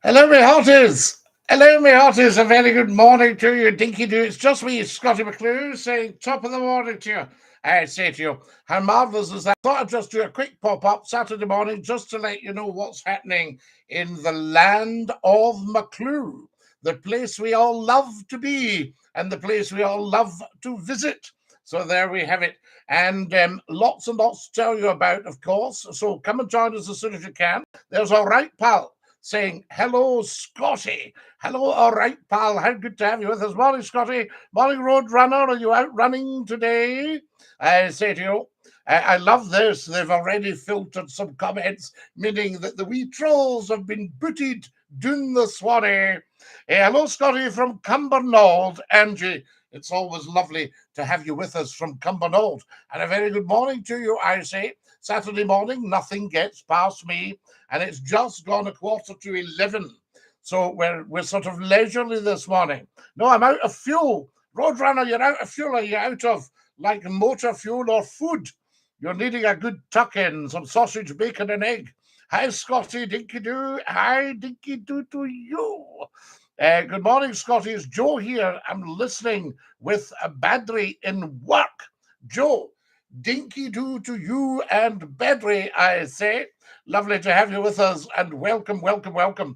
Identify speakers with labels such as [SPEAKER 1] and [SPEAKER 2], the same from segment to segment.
[SPEAKER 1] Hello, my hearties. Hello, my hearties. A very good morning to you, Dinky-Doo. It's just me, Scottie McClue, saying top of the morning to you. I say to you, how marvellous is that? I thought I'd just do a quick pop-up Saturday morning just to let you know what's happening in the land of McClue, the place we all love to be and the place we all love to visit. So there we have it. And lots and lots to tell you about, of course. So come and join us as soon as you can. There's All Right Pal saying, hello, Scotty. Hello, all right, pal. How good to have you with us. Morning, Scotty. Morning, Road Runner. Are you out running today? I say to you, I love this. They've already filtered some comments, meaning that the wee trolls have been booted doon the Swanee. Hello, Scotty from Cumbernauld. Angie, it's always lovely to have you with us from Cumbernauld. And a very good morning to you, I say. Saturday morning, nothing gets past me, and it's just gone a quarter to 11. So we're sort of leisurely this morning. No, I'm out of fuel. Roadrunner, you're out of fuel. Are you out of like motor fuel or food? You're needing a good tuck in, some sausage, bacon, and egg. Hi, Scotty, Dinky-Doo. Hi, Dinky-Doo to you. Good morning, Scotty. It's Joe here. I'm listening with a Badri in work. Joe, Dinky-Doo to you and Badri, I say. Lovely to have you with us and welcome, welcome, welcome.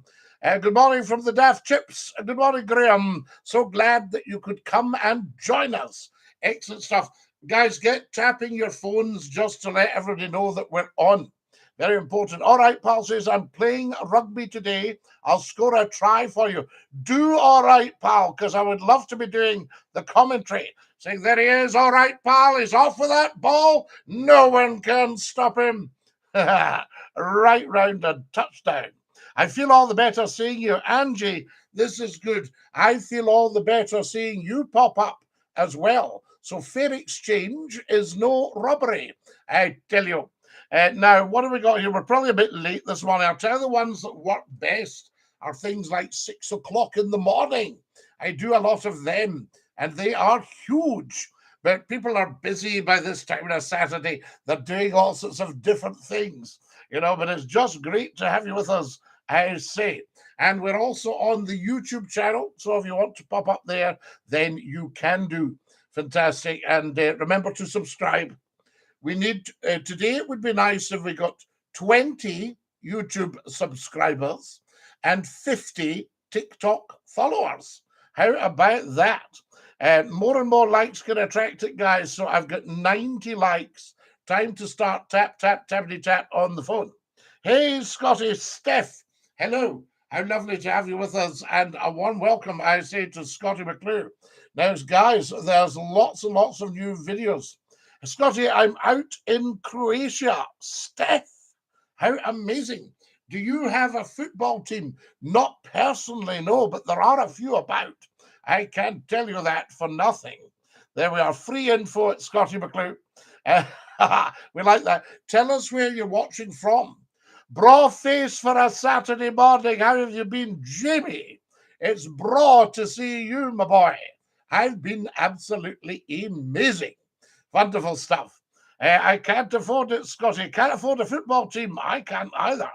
[SPEAKER 1] Good morning from the Daft Chips. Good morning, Graham. So glad that you could come and join us. Excellent stuff. Guys, get tapping your phones just to let everybody know that we're on. Very important. All right, pal says, I'm playing rugby today. I'll score a try for you. Do all right, pal, because I would love to be doing the commentary. Saying, there he is. All right, pal. He's off with that ball. No one can stop him. Right round a touchdown. I feel all the better seeing you. Angie, this is good. I feel all the better seeing you pop up as well. So fair exchange is no robbery, I tell you. Now, what have we got here? We're probably a bit late this morning. I'll tell you the ones that work best are things like 6 o'clock in the morning. I do a lot of them, and they are huge. But people are busy by this time on a Saturday. They're doing all sorts of different things, but it's just great to have you with us, I say. And we're also on the YouTube channel. So if you want to pop up there, then you can do. Fantastic. And remember to subscribe. We need, today it would be nice if we got 20 YouTube subscribers and 50 TikTok followers. How about that? More and more likes can attract it, guys. So I've got 90 likes. Time to start tap, tap, tappity tap on the phone. Hey, Scotty, Steph. Hello. How lovely to have you with us. And a warm welcome, I say, to Scottie McClue. Now, guys, there's lots and lots of new videos. Scotty, I'm out in Croatia. Steph, how amazing. Do you have a football team? Not personally, no, but there are a few about. I can't tell you that for nothing. There we are. Free info at Scottie McClue. We like that. Tell us where you're watching from. Bra face for a Saturday morning. How have you been, Jamie? It's bra to see you, my boy. I've been absolutely amazing. Wonderful stuff. I can't afford it, Scotty. Can't afford a football team. I can't either.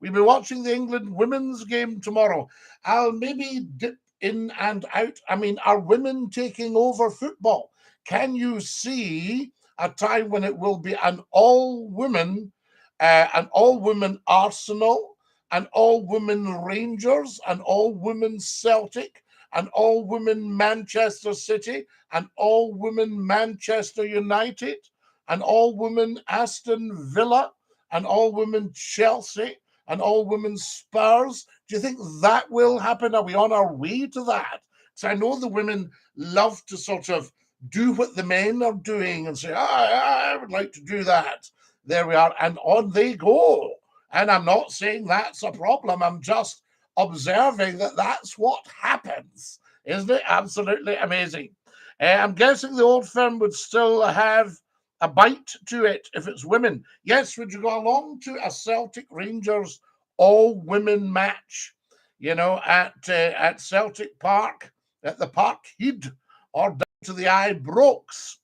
[SPEAKER 1] We'll be watching the England women's game tomorrow. I'll maybe dip in and out. I mean, are women taking over football? Can you see a time when it will be an all-women Arsenal, an all-women Rangers, an all-women Celtic, an all-women Manchester City, an all-women Manchester United, an all-women Aston Villa, an all-women Chelsea, an all-women Spurs? Do you think that will happen? Are we on our way to that? Because I know the women love to sort of do what the men are doing and say, I would like to do that. There we are. And on they go. And I'm not saying that's a problem. I'm just observing that that's what happens. Isn't it absolutely amazing? I'm guessing the old firm would still have a bite to it if it's women. Yes, would you go along to a Celtic Rangers all-women match, at Celtic Park, at the Parkhead, or down to the Ibrox?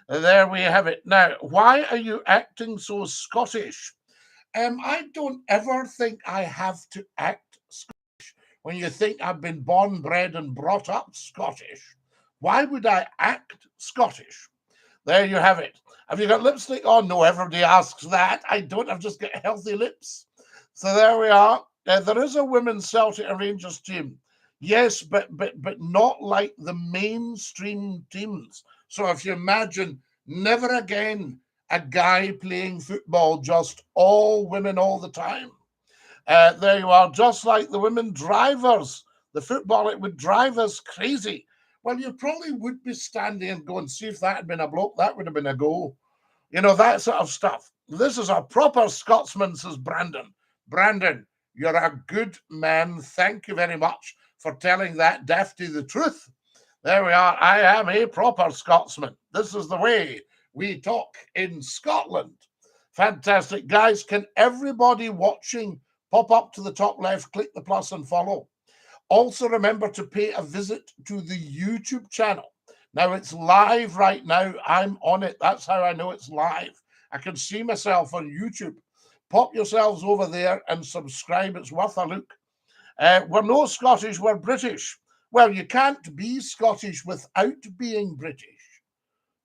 [SPEAKER 1] There we have it. Now, why are you acting so Scottish? I don't ever think I have to act Scottish. when you think I've been born, bred, and brought up Scottish? Why would I act Scottish? There you have it. Have you got lipstick on? No, everybody asks that. I don't. I've just got healthy lips. So there we are. There is a women's Celtic and Rangers team. Yes, but not like the mainstream teams. So if you imagine, never again a guy playing football, just all women all the time. There you are, just like the women drivers. The football, it would drive us crazy. Well, you probably would be standing and going, see if that had been a bloke, that would have been a goal. You know, that sort of stuff. This is a proper Scotsman, says Brandon. Brandon, you're a good man. Thank you very much for telling that Dafty the truth. There we are. I am a proper Scotsman. This is the way we talk in Scotland. Fantastic. Guys, can everybody watching pop up to the top left, click the plus and follow? Also, remember to pay a visit to the YouTube channel. Now, it's live right now. I'm on it. That's how I know it's live. I can see myself on YouTube. Pop yourselves over there and subscribe. It's worth a look. We're no Scottish, we're British. Well, you can't be Scottish without being British,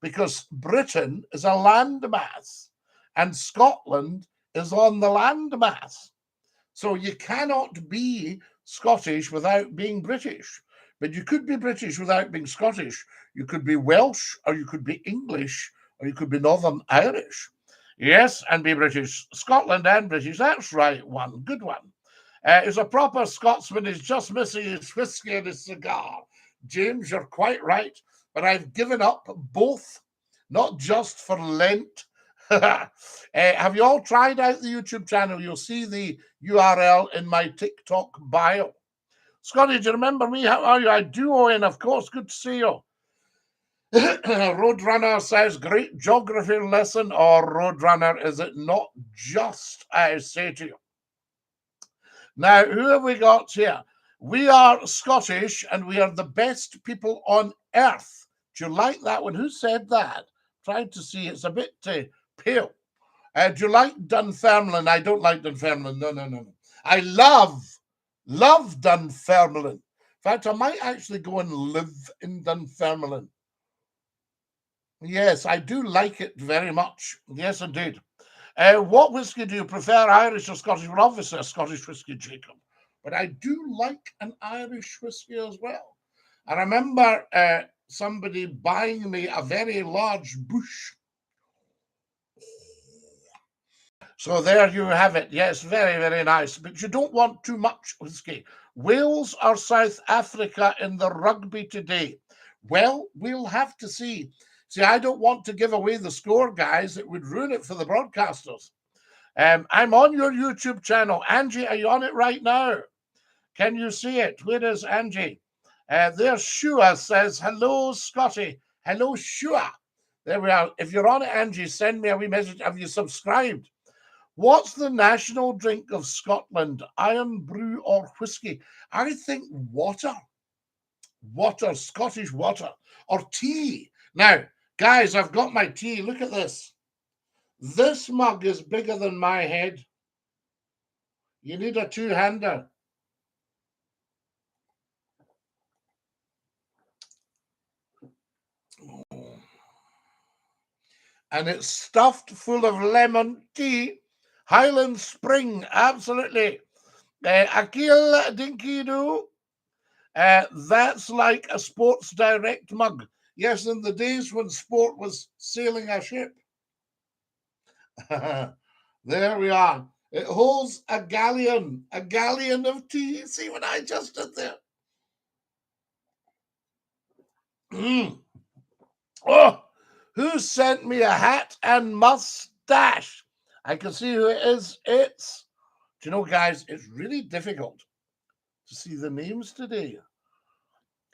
[SPEAKER 1] because Britain is a landmass and Scotland is on the landmass. So you cannot be Scottish without being British. But you could be British without being Scottish. You could be Welsh, or you could be English, or you could be Northern Irish. Yes, and be British. Scotland and British. That's right, one. Good one. Is a proper Scotsman is just missing his whiskey and his cigar. James, you're quite right. But I've given up both, not just for Lent. Have you all tried out the YouTube channel? You'll see the URL in my TikTok bio. Scotty, do you remember me? How are you? I do, Owen, of course. Good to see you. Roadrunner says, great geography lesson. Or Roadrunner, is it not just, I say to you? Now, who have we got here? We are Scottish and we are the best people on earth. Do you like that one? Who said that? Trying to see. It's a bit pale. Do you like Dunfermline? I don't like Dunfermline. No. I love Dunfermline. In fact, I might actually go and live in Dunfermline. Yes, I do like it very much. Yes, indeed. What whiskey do you prefer, Irish or Scottish? Well, obviously a Scottish whiskey, Jacob. But I do like an Irish whiskey as well. I remember somebody buying me a very large bush. So there you have it. Yes, very, very nice. But you don't want too much whiskey. Wales or South Africa in the rugby today? Well, we'll have to see. See, I don't want to give away the score, guys. It would ruin it for the broadcasters. I'm on your YouTube channel. Angie, are you on it right now? Can you see it? Where is Angie? There's Shua says, hello, Scotty. Hello, Shua. There we are. If you're on it, Angie, send me a wee message. Have you subscribed? What's the national drink of Scotland? Iron brew or whiskey? I think water. Water, Scottish water. Or tea. Now, guys, I've got my tea. Look at this. This mug is bigger than my head. You need a two-hander. And it's stuffed full of lemon tea. Highland Spring, absolutely. Akil DINKY-DOO. That's like a Sports Direct mug. Yes, in the days when sport was sailing a ship. There we are. It holds a galleon of tea. See what I just did there? Oh, who sent me a hat and mustache? I can see who it is. It's, do you know, guys, it's really difficult to see the names today.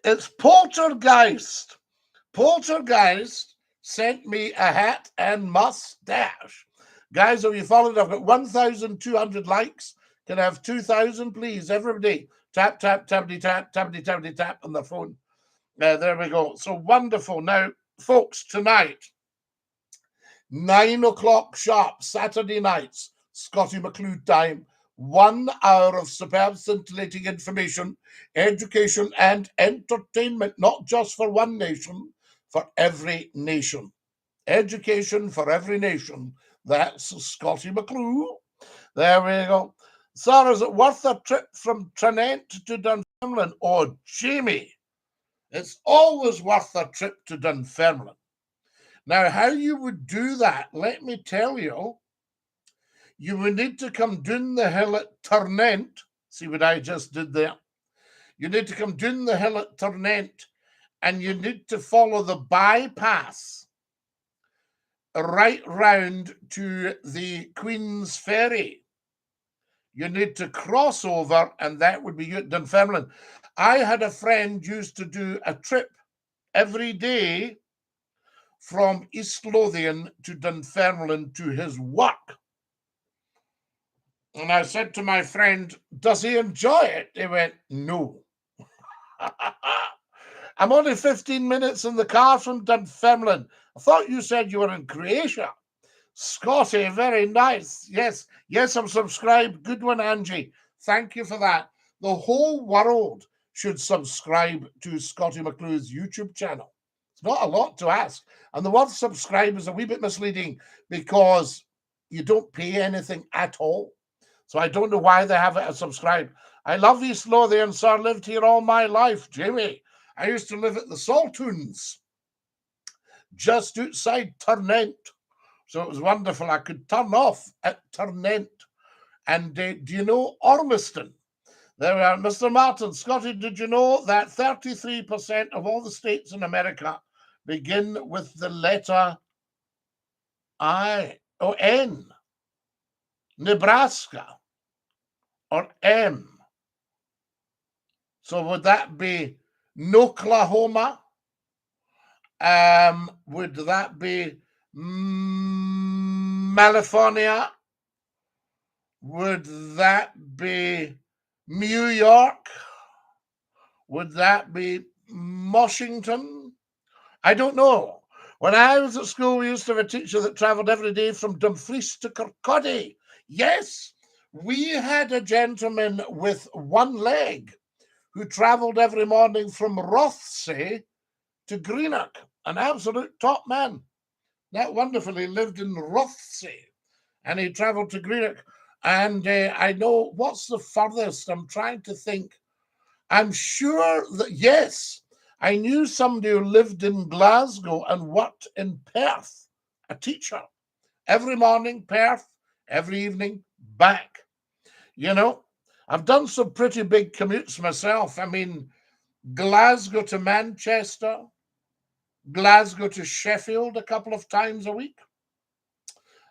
[SPEAKER 1] It's Poltergeist. Poltergeist sent me a hat and mustache. Guys, have you followed? I've got 1,200 likes. Can I have 2,000, please? Everybody, tap, tap, tappity, tap, tappity, tappity, tap on the phone. There we go. So wonderful. Now, folks, tonight, 9 o'clock sharp, Saturday nights, Scottie McClue time. 1 hour of superb, scintillating information, education, and entertainment, not just for one nation, for every nation. Education for every nation. That's Scottie McClue. There we go. Sir, is it worth a trip from Tranent to Dunfermline? Oh, Jamie, it's always worth a trip to Dunfermline. Now, how you would do that, let me tell you, you would need to come down the hill at Turnent. See what I just did there? You need to come down the hill at Turnent, and you need to follow the bypass right round to the Queen's Ferry. You need to cross over, and that would be you at Dunfermline. I had a friend used to do a trip every day from East Lothian to Dunfermline to his work. And I said to my friend, does he enjoy it? He went, no. I'm only 15 minutes in the car from Dunfermline. I thought you said you were in Croatia. Scotty, very nice. Yes, I'm subscribed. Good one, Angie. Thank you for that. The whole world should subscribe to Scottie McClue's YouTube channel. It's not a lot to ask. And the word subscribe is a wee bit misleading because you don't pay anything at all. So I don't know why they have it as subscribe. I love East Lothian, sir. Lived here all my life. Jamie, I used to live at the Saltoons, just outside Turnent. So it was wonderful. I could turn off at Turnent. And do you know Ormiston? There we are. Mr. Martin, Scotty, did you know that 33% of all the states in America begin with the letter N? Nebraska or M. So would that be Oklahoma? Would that be California? Would that be New York? Would that be Washington? I don't know. When I was at school, we used to have a teacher that travelled every day from Dumfries to Kirkcaldy. Yes, we had a gentleman with one leg who travelled every morning from Rothsay to Greenock, an absolute top man. That wonderfully lived in Rothsay, and he travelled to Greenock. And I know what's the furthest. I'm trying to think. I'm sure that, yes, I knew somebody who lived in Glasgow and worked in Perth, a teacher. Every morning, Perth, every evening, back. You know, I've done some pretty big commutes myself. I mean, Glasgow to Manchester, Glasgow to Sheffield a couple of times a week.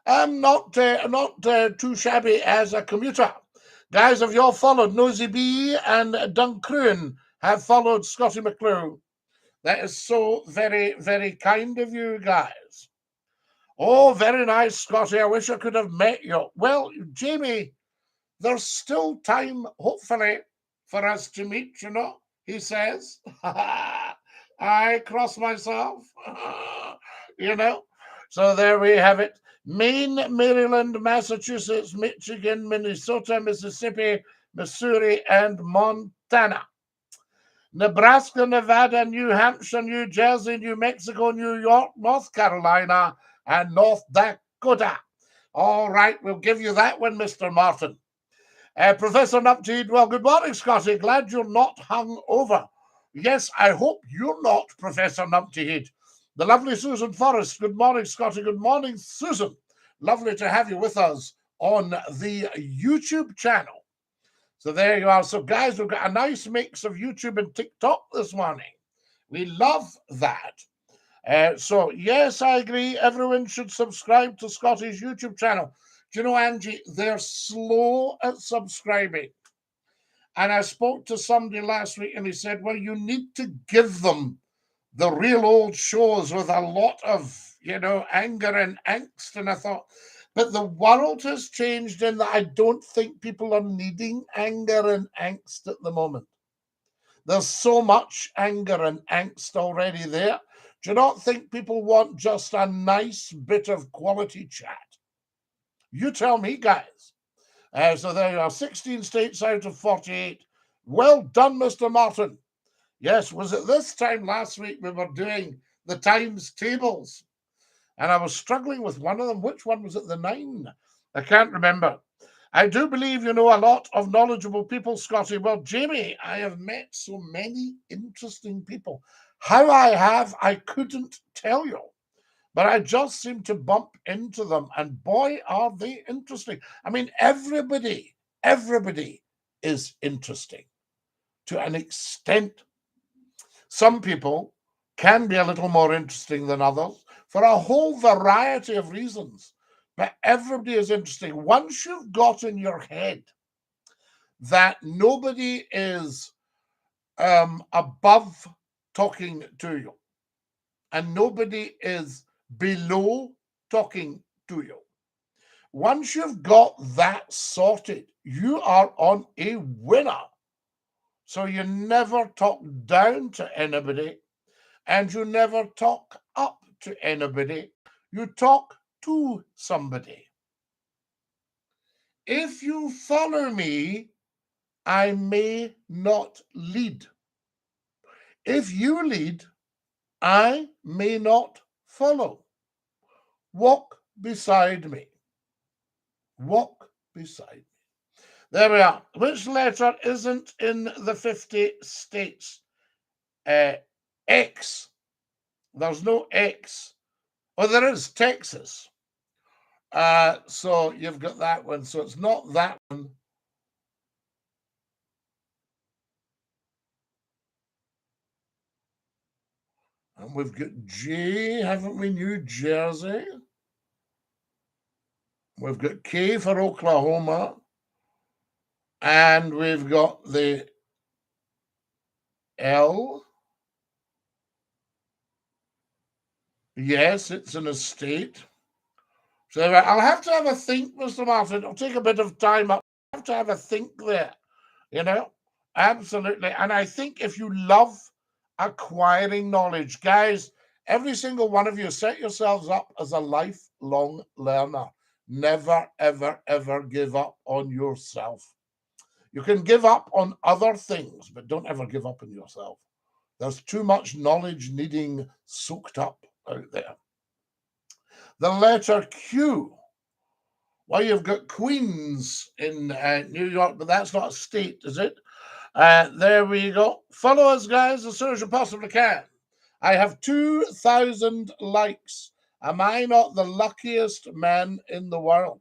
[SPEAKER 1] I'm not too shabby as a commuter. Guys, have you all followed Nosy B and Duncruin have followed Scottie McClue? That is so very, very kind of you guys. Oh, very nice, Scottie. I wish I could have met you. Well, Jamie, there's still time, hopefully, for us to meet, you know, he says. I cross myself, you know. So there we have it. Maine, Maryland, Massachusetts, Michigan, Minnesota, Mississippi, Missouri, and Montana. Nebraska, Nevada, New Hampshire, New Jersey, New Mexico, New York, North Carolina, and North Dakota. All right, we'll give you that one, Mr. Martin. Professor Nupteed, well, good morning, Scotty. Glad you're not hung over. Yes, I hope you're not, Professor Nupteed. The lovely Susan Forrest, good morning, Scotty. Good morning, Susan. Lovely to have you with us on the YouTube channel. So there you are. So, guys, we've got a nice mix of YouTube and TikTok this morning. We love that. So, yes, I agree. Everyone should subscribe to Scotty's YouTube channel. Do you know, Angie, they're slow at subscribing. And I spoke to somebody last week and he said, well, you need to give them the real old shows with a lot of, you know, anger and angst. And I thought, but the world has changed in that I don't think people are needing anger and angst at the moment. There's so much anger and angst already there. Do you not think people want just a nice bit of quality chat? You tell me, guys. So there you are, 16 states out of 48. Well done, Mr. Martin. Yes, was it this time last week we were doing the times tables? And I was struggling with one of them. Which one was it? The 9? I can't remember. I do believe you know a lot of knowledgeable people, Scotty. Well, Jamie, I have met so many interesting people. How I have, I couldn't tell you. But I just seem to bump into them. And boy, are they interesting. I mean, everybody is interesting to an extent. Some people can be a little more interesting than others for a whole variety of reasons. But everybody is interesting. Once you've got in your head that nobody is above talking to you and nobody is below talking to you, once you've got that sorted, you are on a winner. So you never talk down to anybody and you never talk up to anybody. You talk to somebody. If you follow me, I may not lead. If you lead, I may not follow. Walk beside me. Walk beside me. There we are. Which letter isn't in the 50 states? X. There's no X. Oh, there is Texas. So you've got that one. So it's not that one. And we've got J, haven't we? New Jersey. We've got K for Oklahoma. And we've got the L. Yes, it's an estate. So I'll have to have a think, Mr. Martin. It'll take a bit of time. I'll have to have a think there, you know? Absolutely. And I think if you love acquiring knowledge, guys, every single one of you set yourselves up as a lifelong learner. Never, ever, ever give up on yourself. You can give up on other things, but don't ever give up on yourself. There's too much knowledge needing soaked up out there. The letter Q. Well, you've got Queens in New York, but that's not a state, is it? There we go. Follow us, guys, as soon as you possibly can. I have 2,000 likes. Am I not the luckiest man in the world?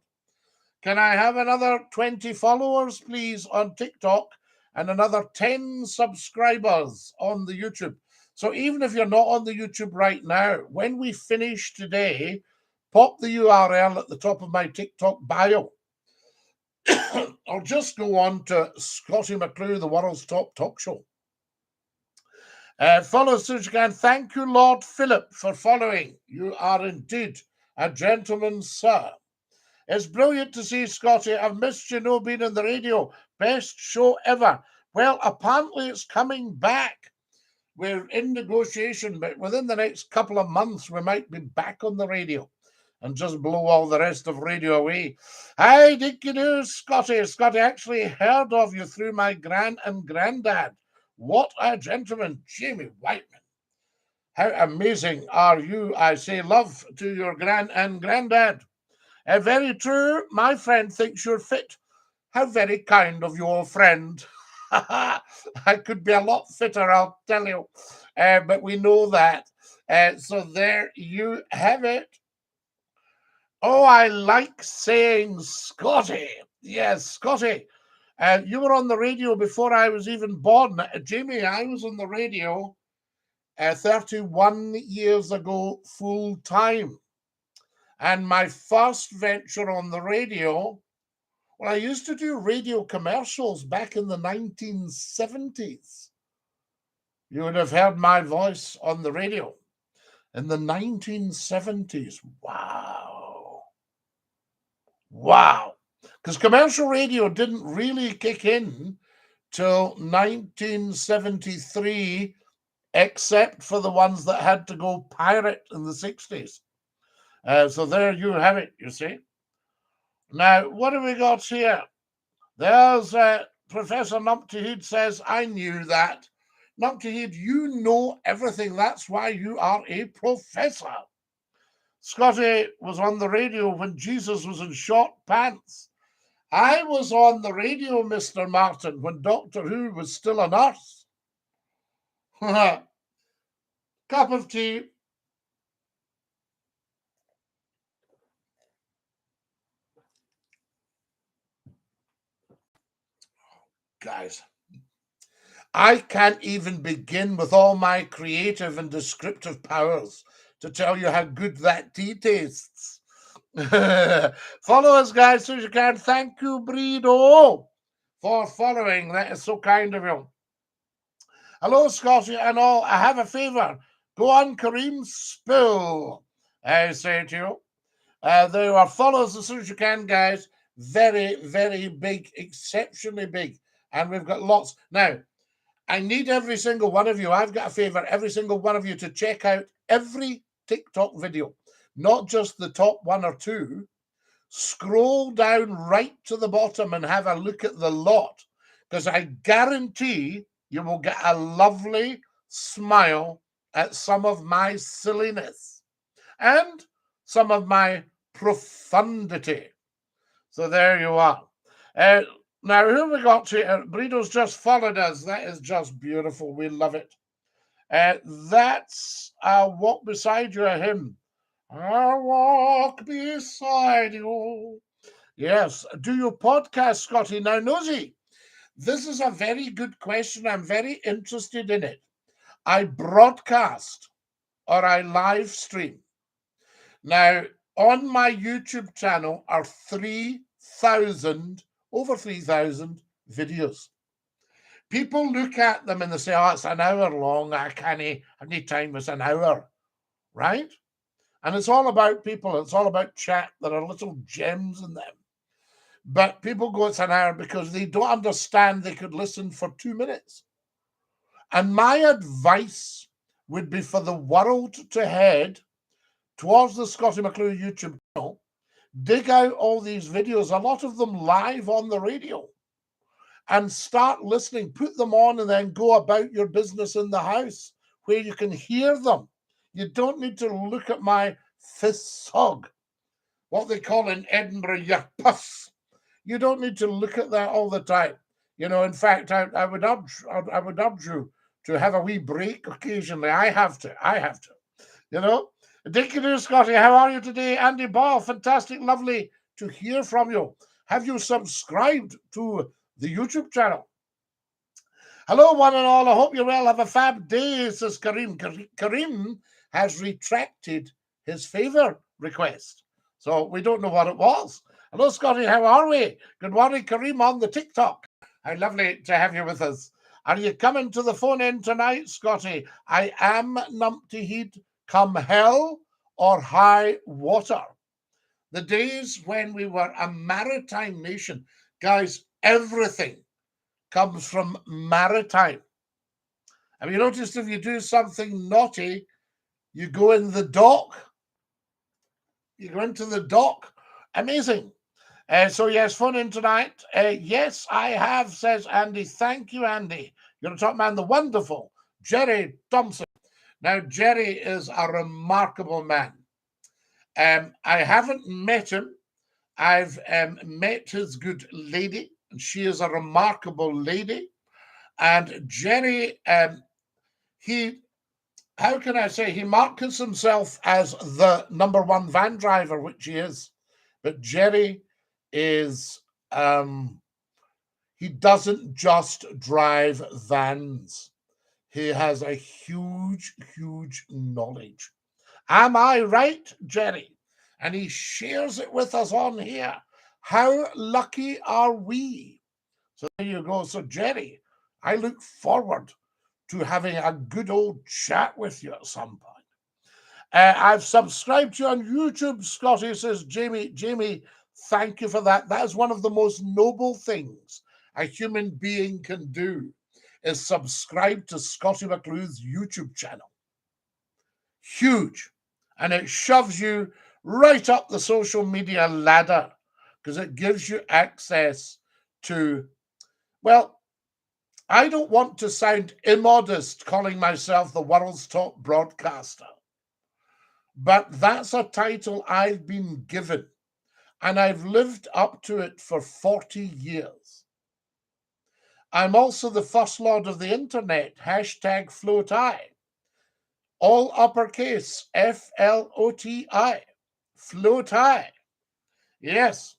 [SPEAKER 1] Can I have another 20 followers, please, on TikTok and another 10 subscribers on the YouTube? So even if you're not on the YouTube right now, when we finish today, pop the URL at the top of my TikTok bio. Or just go on to Scottie McClue, the world's top talk show. Follow as soon as you can. Thank you, Lord Philip, for following. You are indeed a gentleman, sir. It's brilliant to see Scottie. I've missed you, no being on the radio. Best show ever. Well, apparently it's coming back. We're in negotiation, but within the next couple of months, we might be back on the radio and just blow all the rest of radio away. Hi, DINKY-DOO, Scottie. Scottie, actually heard of you through my gran and granddad. What a gentleman, Jamie Whiteman. How amazing are you? I say love to your gran and granddad. Very true. My friend thinks you're fit. How very kind of your friend. I could be a lot fitter, I'll tell you. But we know that. So there you have it. Oh, I like saying Scottie. Yes, Scottie. You were on the radio before I was even born. Jamie, I was on the radio 31 years ago, full time. And my first venture on the radio, well, I used to do radio commercials back in the 1970s. You would have heard my voice on the radio in the 1970s. Wow. Wow. Because commercial radio didn't really kick in till 1973, except for the ones that had to go pirate in the 60s. So there you have it, you see. Now, what have we got here? There's Professor Numpty Heed says, I knew that. Numpty Heed, you know everything. That's why you are a professor. Scotty was on the radio when Jesus was in short pants. I was on the radio, Mr. Martin, when Doctor Who was still a nurse. Cup of tea. Guys, I can't even begin with all my creative and descriptive powers to tell you how good that tea tastes. Follow us, guys, so you can. Thank you, Breedo, for following. That is so kind of you. Hello, Scotty and all. I have a favour. Go on, Kareem, spill. I say to you. There are follows as soon as you can, guys. Very, very big, exceptionally big. And we've got lots. Now, I need every single one of you. I've got a favour, every single one of you to check out every TikTok video, not just the top one or two. Scroll down right to the bottom and have a look at the lot, because I guarantee you will get a lovely smile at some of my silliness and some of my profundity. So there you are. Now, who we got to? Breedo's just followed us. That is just beautiful. We love it. That's I'll Walk Beside You, a hymn. I'll walk beside you. Yes. Do you podcast, Scotty? Now, Nosy, this is a very good question. I'm very interested in it. I broadcast or I live stream. Now, on my YouTube channel are 3,000, over 3,000 videos. People look at them and they say, oh, it's an hour long. I need time, it's an hour, right? And it's all about people. It's all about chat. There are little gems in them. But people go, it's an hour because they don't understand they could listen for 2 minutes. And my advice would be for the world to head towards the Scottie McClue YouTube channel, dig out all these videos, a lot of them live on the radio, and start listening, put them on, and then go about your business in the house where you can hear them. You don't need to look at my fissog, what they call in Edinburgh, your puffs. You don't need to look at that all the time. You know, in fact, I would urge you to have a wee break occasionally. I have to. You know, DINKY-DOO, Scotty, how are you today? Andy Ball, fantastic, lovely to hear from you. Have you subscribed to the YouTube channel? Hello, one and all. I hope you're well. Have a fab day, says Kareem. Kareem has retracted his favour request, so we don't know what it was. Hello, Scotty. How are we? Good morning, Kareem, on the TikTok. How lovely to have you with us. Are you coming to the phone in tonight, Scotty? I am Numpty Heed, come hell or high water. The days when we were a maritime nation, guys, everything comes from maritime. Have you noticed if you do something naughty, you go in the dock? You go into the dock. Amazing. So yes, phone in tonight. Yes, I have, says Andy. Thank you, Andy. You're a top man, the wonderful Jerry Thompson. Now, Jerry is a remarkable man. I haven't met him. I've met his good lady, and she is a remarkable lady. And Jerry, how can I say, he markets himself as the number one van driver, which he is. But Jerry is, he doesn't just drive vans. He has a huge, huge knowledge. Am I right, Jerry? And he shares it with us on here. How lucky are we? So there you go. So, Jerry, I look forward to having a good old chat with you at some point. I've subscribed to you on YouTube, Scotty, says Jamie. Jamie, thank you for that. That is one of the most noble things a human being can do, is subscribe to Scottie McClue's YouTube channel. Huge. And it shoves you right up the social media ladder because it gives you access to, well, I don't want to sound immodest calling myself the world's top broadcaster, but that's a title I've been given, and I've lived up to it for 40 years. I'm also the First Lord of the Internet, hashtag FloatI, all uppercase, FLOTI, FloatI. Yes.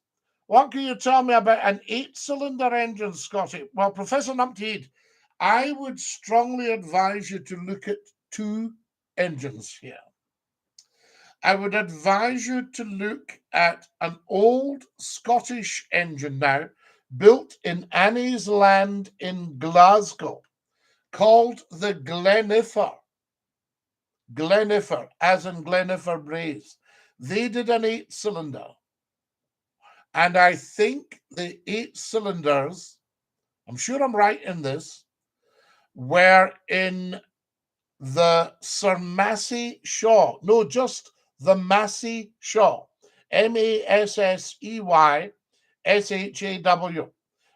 [SPEAKER 1] What can you tell me about an 8-cylinder engine, Scotty? Well, Professor Numpty, I would strongly advise you to look at 2 engines here. I would advise you to look at an old Scottish engine now, built in Annie's Land in Glasgow, called the Glenifer. Glenifer, as in Glenifer Braes. They did an 8-cylinder. And I think the 8 cylinders, I'm sure I'm right in this, were in the Sir Massey Shaw. No, just the Massey Shaw. Massey-Shaw.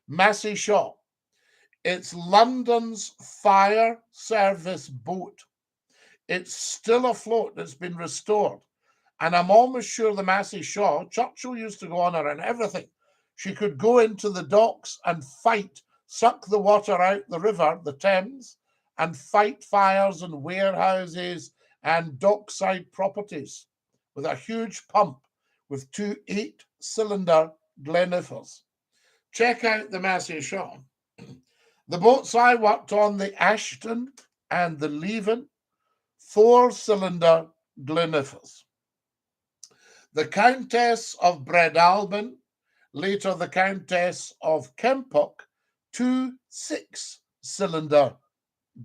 [SPEAKER 1] Massey Shaw. It's London's fire service boat. It's still afloat. It's been restored. And I'm almost sure the Massey Shaw, Churchill used to go on her and everything. She could go into the docks and fight, suck the water out the river, the Thames, and fight fires in warehouses and dockside properties with a huge pump with 2 8-cylinder Glenifers. Check out the Massey Shaw. The boats I worked on, the Ashton and the Leven, 4-cylinder Glenifers. The Countess of Breadalbane, later the Countess of Kempock, 2 6-cylinder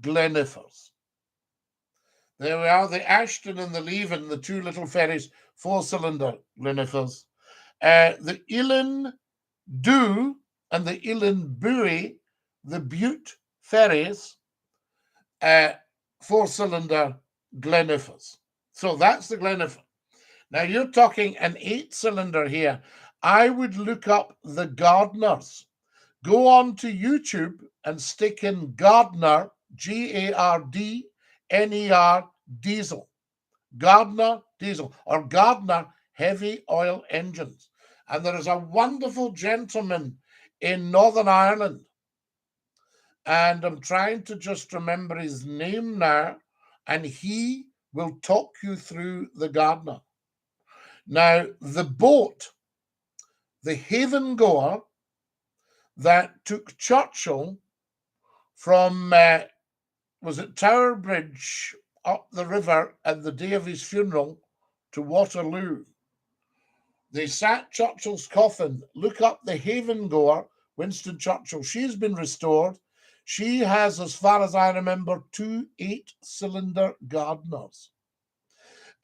[SPEAKER 1] Glenifers. There we are, the Ashton and the Leven, the 2 little ferries, 4-cylinder Glenifers. The DINKY-DOO and the Buoy, the Bute ferries, 4-cylinder Glenifers. So that's the Glenifer. Now you're talking an 8-cylinder here. I would look up the Gardners. Go on to YouTube and stick in Gardner, Gardner diesel. Gardner diesel or Gardner heavy oil engines. And there is a wonderful gentleman in Northern Ireland, and I'm trying to just remember his name now, and he will talk you through the Gardner. Now, the boat, the Haven Goer, that took Churchill from, was it Tower Bridge up the river at the day of his funeral to Waterloo. They sat Churchill's coffin. Look up the Haven Goer, Winston Churchill. She's been restored. She has, as far as I remember, 2 8-cylinder Gardners.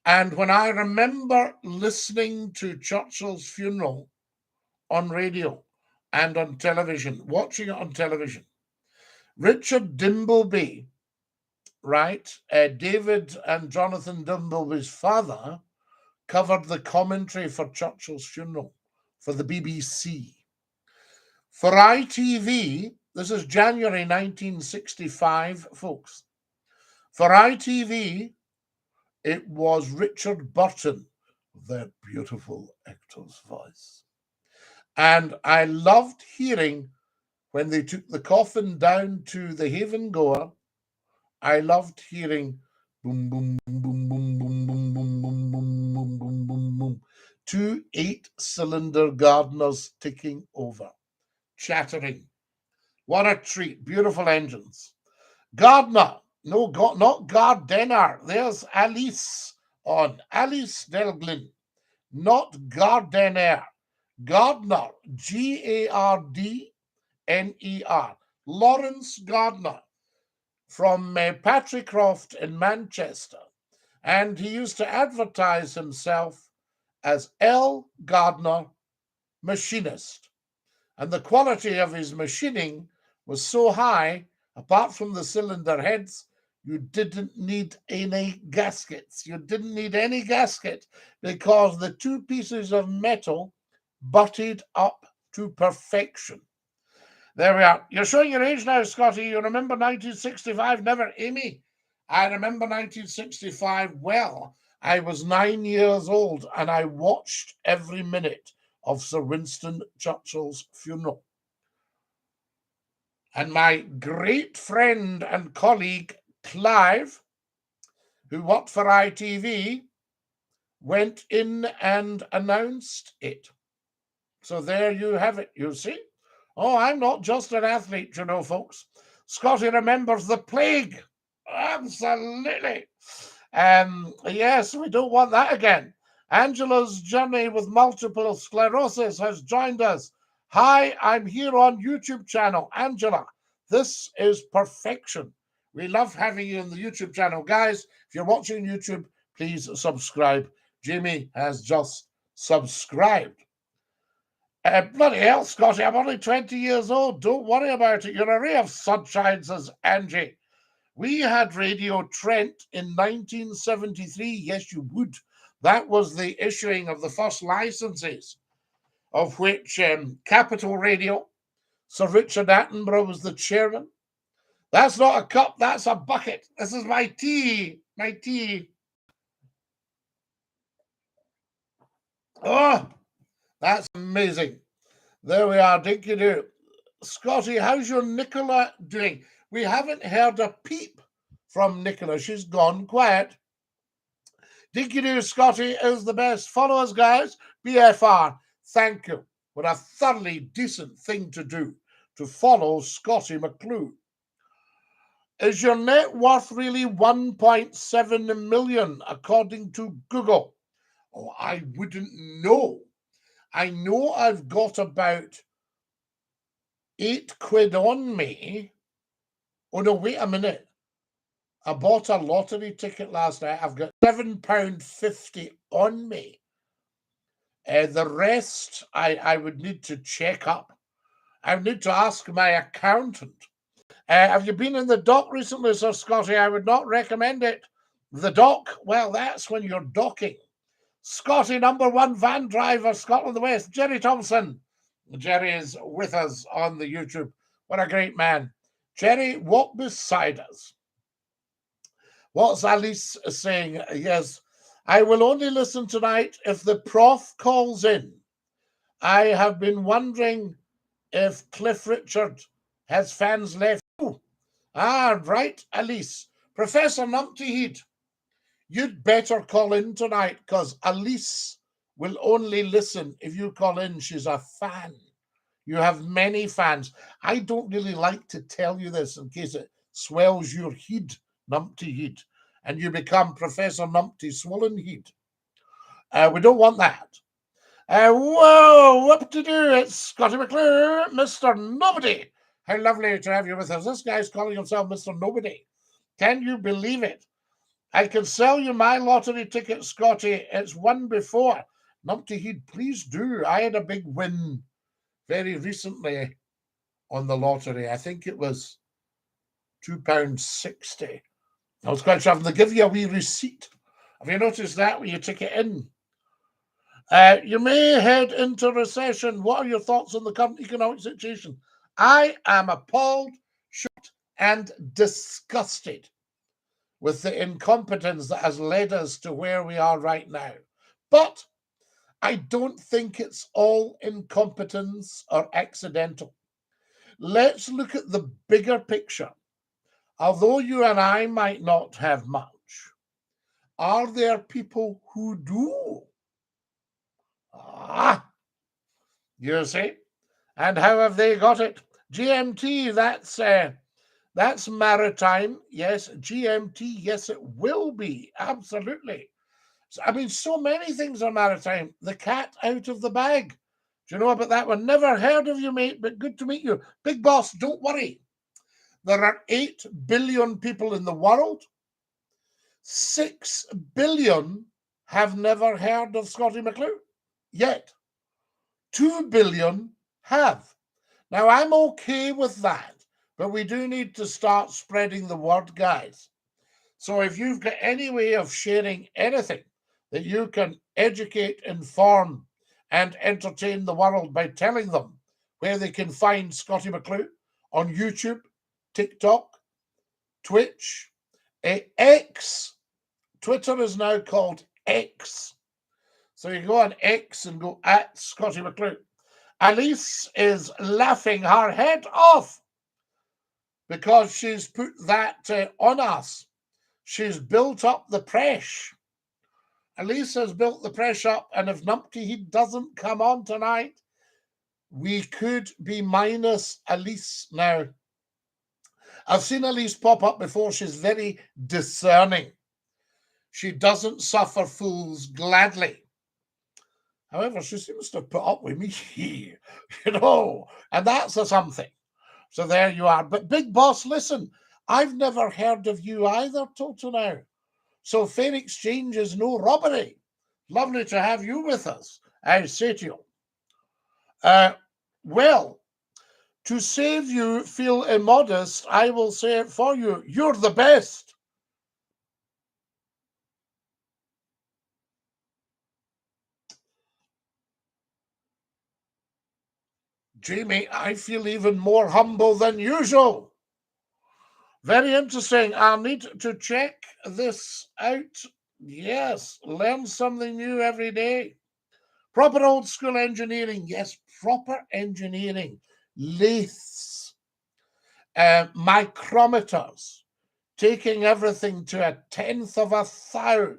[SPEAKER 1] And when I remember listening to Churchill's funeral on radio and on television, watching it on television, Richard Dimbleby, right, David and Jonathan Dimbleby's father, covered the commentary for Churchill's funeral for the BBC. For ITV, this is January 1965, folks. For ITV, it was Richard Burton, that beautiful actor's voice. And I loved hearing when they took the coffin down to the Haven Goer, I loved hearing boom, boom, boom, boom, boom, boom, boom, boom, boom, boom, boom, boom, boom. 2 8-cylinder Gardners ticking over, chattering. What a treat. Beautiful engines. Gardner. No, not Gardner. There's Alice on. Alice Delglin. Not Gardner. Gardner. Gardner. Lawrence Gardner from Patrickcroft in Manchester. And he used to advertise himself as L. Gardner, machinist. And the quality of his machining was so high, apart from the cylinder heads, you didn't need any gaskets. You didn't need any gasket because the 2 pieces of metal butted up to perfection. There we are. You're showing your age now, Scotty. You remember 1965? Never, Amy. I remember 1965 well. I was 9 years old and I watched every minute of Sir Winston Churchill's funeral. And my great friend and colleague, Clive, who worked for ITV, went in and announced it. So there you have it, you see. Oh, I'm not just an athlete, you know, folks. Scotty remembers the plague. Absolutely. Yes, we don't want that again. Angela's journey with multiple sclerosis has joined us. Hi, I'm here on YouTube channel. Angela, this is perfection. We love having you on the YouTube channel. Guys, if you're watching YouTube, please subscribe. Jamie has just subscribed. Bloody hell, Scotty, I'm only 20 years old. Don't worry about it. You're a ray of sunshine, says Angie. We had Radio Trent in 1973. Yes, you would. That was the issuing of the first licenses, of which Capital Radio, Sir Richard Attenborough was the chairman. That's not a cup, that's a bucket. This is my tea. My tea. Oh, that's amazing. There we are, Dinky-Doo. Scotty, how's your Nicola doing? We haven't heard a peep from Nicola. She's gone quiet. Dinky-Doo, Scotty is the best. Follow us, guys. BFR, thank you. What a thoroughly decent thing to do, to follow Scottie McClue. Is your net worth really 1.7 million, according to Google? Oh, I wouldn't know. I know I've got about £8 on me. Oh, no, wait a minute. I bought a lottery ticket last night. I've got £7.50 on me. The rest, I would need to check up. I would need to ask my accountant. Have you been in the dock recently, Sir Scotty? I would not recommend it. The dock, well, that's when you're docking. Scotty, #1 van driver, Scotland the West, Jerry Thompson. Jerry is with us on the YouTube. What a great man. Jerry, walk beside us. What's Alice saying? Yes, I will only listen tonight if the prof calls in. I have been wondering if Cliff Richard has fans left. Oh, right, Alice. Professor Numpty Heat, you'd better call in tonight because Alice will only listen if you call in. She's a fan. You have many fans. I don't really like to tell you this in case it swells your head, Numpty Heat, and you become Professor Numpty Swollen Heat. We don't want that. Whoa, what to do? It's Scottie McClue, Mr. Nobody. How lovely to have you with us. This guy's calling himself Mr. Nobody. Can you believe it? I can sell you my lottery ticket, Scotty. It's won before. Numpty Heat, please do. I had a big win very recently on the lottery. I think it was £2.60. I was quite sure. They give you a wee receipt. Have you noticed that when you take it in? You may head into recession. What are your thoughts on the current economic situation? I am appalled, shocked, and disgusted with the incompetence that has led us to where we are right now. But I don't think it's all incompetence or accidental. Let's look at the bigger picture. Although you and I might not have much, are there people who do? You see? And how have they got it? GMT, that's maritime. Yes, GMT, yes, it will be. Absolutely. I mean, so many things are maritime. The cat out of the bag. Do you know about that one? Never heard of you, mate, but good to meet you. Big boss, don't worry. There are 8 billion people in the world. 6 billion have never heard of Scottie McClue yet. 2 billion have. Now, I'm okay with that, but we do need to start spreading the word, guys. So if you've got any way of sharing anything that you can educate, inform, and entertain the world by telling them where they can find Scottie McClue on YouTube, TikTok, Twitch, X. Twitter is now called X. So you go on X and go at Scottie McClue. Alice is laughing her head off because she's put that on us. She's built up the press. Alice has built the press up, and if Numpty he doesn't come on tonight, we could be minus Alice now. I've seen Alice pop up before. She's very discerning. She doesn't suffer fools gladly. However, she seems to put up with me, and that's a something. So there you are. But Big Boss, listen, I've never heard of you either till now. So fair exchange is no robbery. Lovely to have you with us, I say to you. Well, to save you feel immodest, I will say it for you. You're the best. Jamie, I feel even more humble than usual. Very interesting. I'll need to check this out. Yes, learn something new every day. Proper old school engineering. Yes, proper engineering. Lathes, micrometers, taking everything to a tenth of a thou.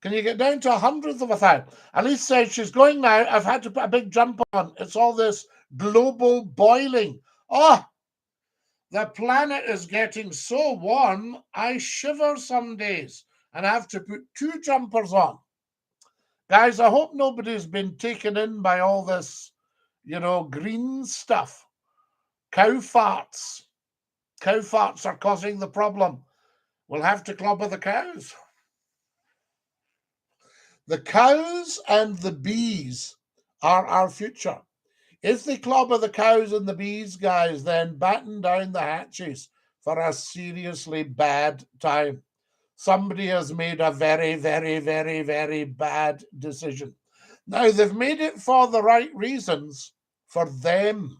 [SPEAKER 1] Can you get down to a hundredth of a thou? Alice says she's going now. I've had to put a big jump on. It's all this global boiling. Oh, the planet is getting so warm, I shiver some days and I have to put 2 jumpers on. Guys, I hope nobody's been taken in by all this, green stuff. Cow farts. Cow farts are causing the problem. We'll have to clobber the cows. The cows and the bees are our future. If they clobber the cows and the bees, guys, then batten down the hatches for a seriously bad time. Somebody has made a very, very, very, very bad decision. Now, they've made it for the right reasons for them,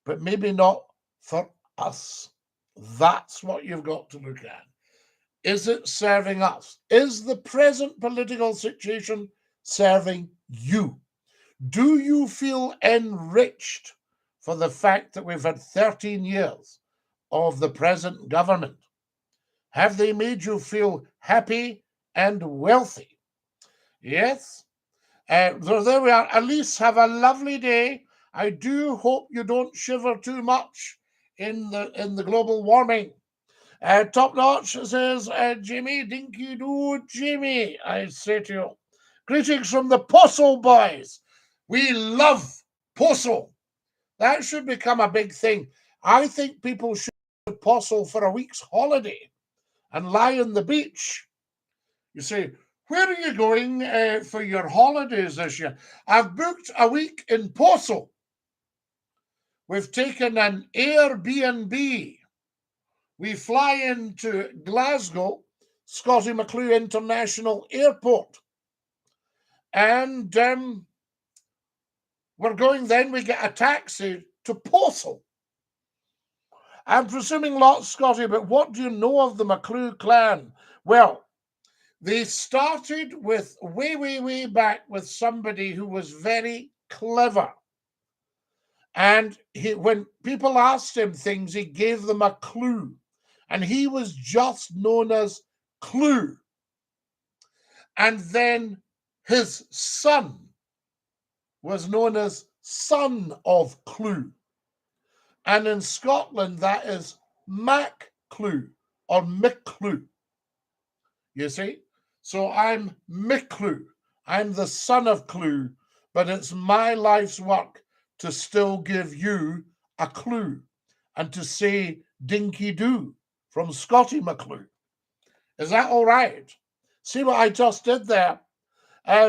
[SPEAKER 1] but maybe not for us. That's what you've got to look at. Is it serving us? Is the present political situation serving you? Do you feel enriched for the fact that we've had 13 years of the present government? Have they made you feel happy and wealthy? Yes. So there we are. At least have a lovely day. I do hope you don't shiver too much in the global warming. Top notch says Jimmy, DINKY-DOO, Jimmy, I say to you. Greetings from the Postal boys. We love Postal. That should become a big thing. I think people should Postal for a week's holiday and lie on the beach. You say, where are you going for your holidays this year? I've booked a week in Postal. We've taken an Airbnb. We fly into Glasgow, Scottie McClue International Airport. And we're going then, we get a taxi to Postal. I'm presuming lots, Scottie, but what do you know of the McClue clan? Well, they started with way, way, way back with somebody who was very clever. And when people asked him things, he gave them a clue. And he was just known as Clue. And then his son was known as Son of Clue. And in Scotland, that is MacClue or McClue. You see? So I'm McClue. I'm the son of Clue, but it's my life's work to still give you a clue and to say DINKY-DOO from Scottie McClue. Is that all right? See what I just did there?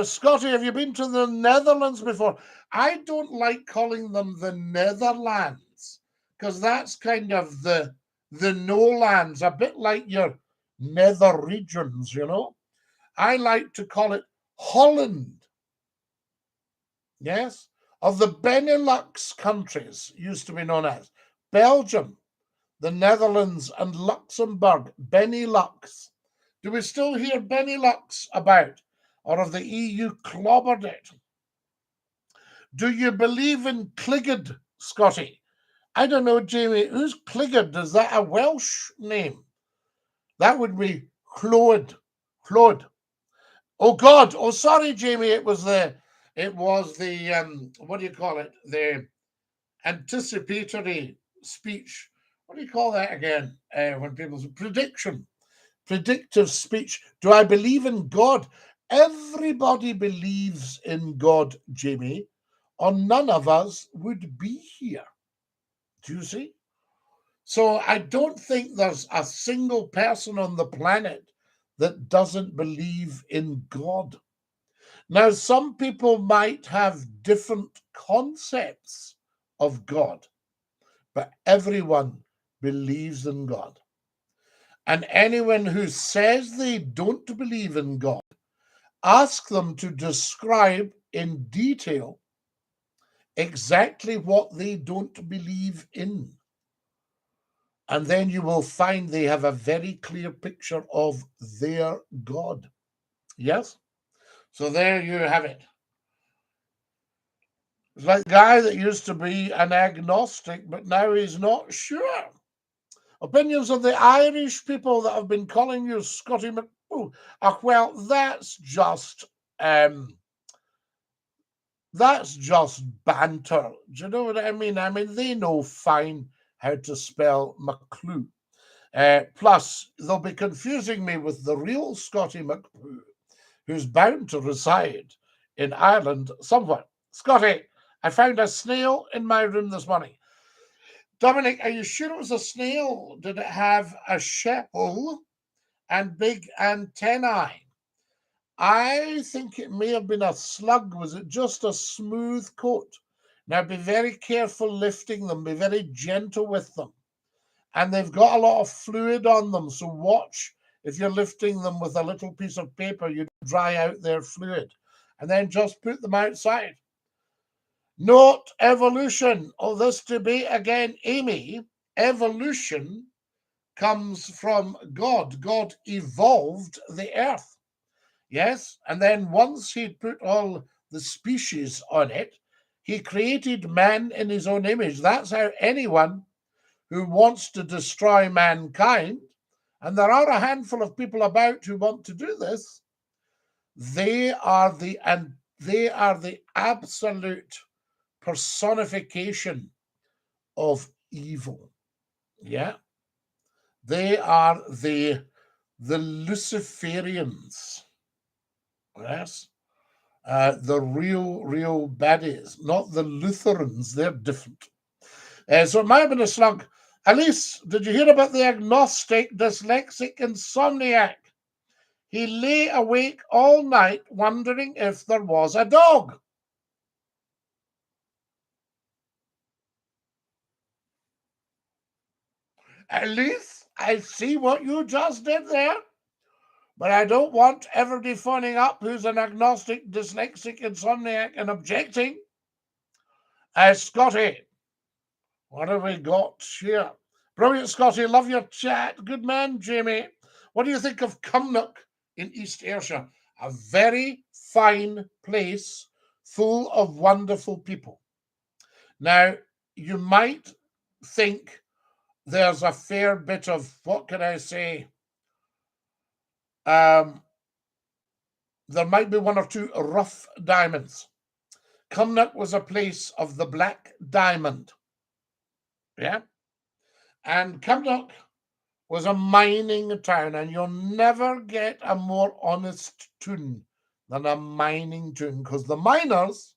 [SPEAKER 1] Scottie, have you been to the Netherlands before? I don't like calling them the Netherlands because that's kind of the no-lands, a bit like your nether regions, I like to call it Holland. Yes? of the Benelux countries, used to be known as Belgium, the Netherlands, and Luxembourg. Benelux. Do we still hear Benelux about? Or have the EU clobbered it? Do you believe in Cligid, Scotty? I don't know, Jamie. Who's Cligid? Is that a Welsh name? That would be Claude. Claude. Oh God! Oh, sorry, Jamie. It was the what do you call it? The anticipatory speech. What do you call that again? When people say predictive speech. Do I believe in God? Everybody believes in God, Jamie, or none of us would be here. Do you see? So I don't think there's a single person on the planet that doesn't believe in God. Now, some people might have different concepts of God, but everyone believes in God. And anyone who says they don't believe in God, ask them to describe in detail exactly what they don't believe in. And then you will find they have a very clear picture of their God. Yes? So there you have it. It's like the guy that used to be an agnostic, but now he's not sure. Opinions of the Irish people that have been calling you Scottie McClue. Well, that's just banter. Do you know what I mean? I mean, they know fine how to spell McClue. Plus, they'll be confusing me with the real Scottie McClue, who's bound to reside in Ireland somewhere. Scotty, I found a snail in my room this morning. Dominic, are you sure it was a snail? Did it have a shell and big antennae? I think it may have been a slug. Was it just a smooth coat? Now, be very careful lifting them. Be very gentle with them. And they've got a lot of fluid on them, so watch if you're lifting them with a little piece of paper, you dry out their fluid. And then just put them outside. Note evolution. Oh, this debate again, Amy. Evolution comes from God. God evolved the earth. Yes. And then once he'd put all the species on it, he created man in his own image. That's how anyone who wants to destroy mankind, and there are a handful of people about who want to do this, they are the absolute personification of evil. Yeah. They are the Luciferians. Yes. The real baddies, not the Lutherans. They're different. So it might have been a slug. Alice, did you hear about the agnostic, dyslexic insomniac? He lay awake all night wondering if there was a dog. Alice, I see what you just did there, but I don't want everybody phoning up who's an agnostic, dyslexic, insomniac and objecting. Scotty, what have we got here? Brilliant, Scotty. Love your chat. Good man, Jamie. What do you think of Cumnock in East Ayrshire? A very fine place full of wonderful people. Now, you might think there's a fair bit of, what can I say? There might be one or two rough diamonds. Cumnock was a place of the black diamond. Yeah. And Cumnock was a mining town, and you'll never get a more honest tune than a mining tune, because the miners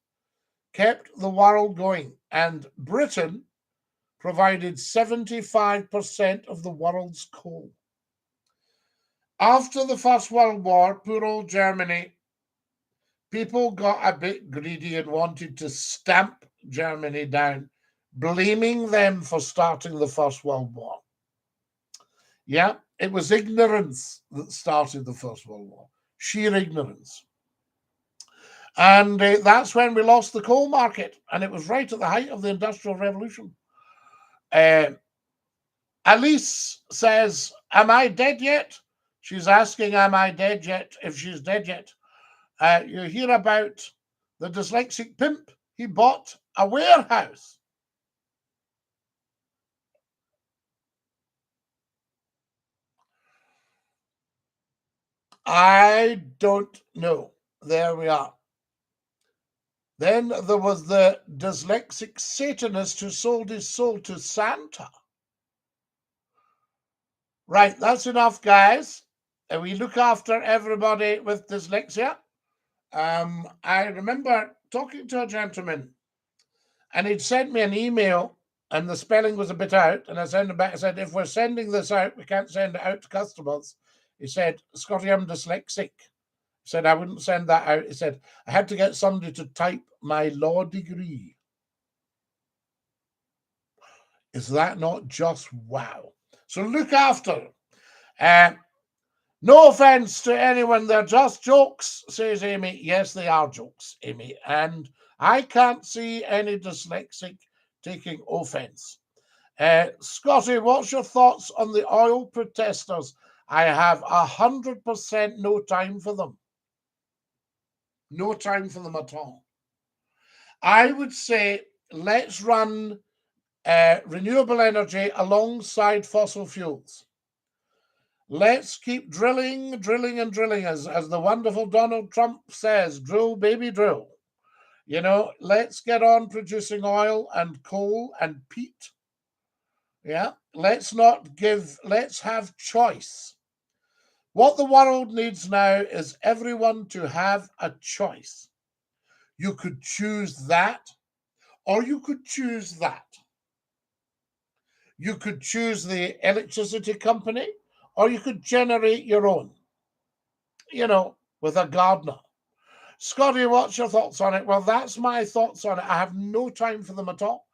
[SPEAKER 1] kept the world going, and Britain provided 75% of the world's coal. After the First World War, poor old Germany, people got a bit greedy and wanted to stamp Germany down, blaming them for starting the First World War. Yeah, it was ignorance that started the First World War, sheer ignorance. And that's when we lost the coal market. And it was right at the height of the Industrial Revolution. Alice says, am I dead yet? She's asking, am I dead yet? If she's dead yet. You hear about the dyslexic pimp. He bought a warehouse. I don't know. There we are. Then there was the dyslexic Satanist who sold his soul to Santa. Right, that's enough, guys. We look after everybody with dyslexia. I remember talking to a gentleman, and he'd sent me an email, and the spelling was a bit out, and I sent him back. I said, if we're sending this out, we can't send it out to customers. He said, Scottie, I'm dyslexic. He said, I wouldn't send that out. He said, I had to get somebody to type my law degree. Is that not just wow? So look after. No offense to anyone, they're just jokes, says Amy. Yes, they are jokes, Amy. And I can't see any dyslexic taking offense. Scottie, what's your thoughts on the oil protesters? I have 100% no time for them. No time for them at all. I would say let's run renewable energy alongside fossil fuels. Let's keep drilling, as the wonderful Donald Trump says, drill, baby, drill. Let's get on producing oil and coal and peat. Yeah, let's have choice. What the world needs now is everyone to have a choice. You could choose that, or you could choose that. You could choose the electricity company, or you could generate your own, with a gardener. Scottie, what's your thoughts on it? Well, that's my thoughts on it. I have no time for them at all.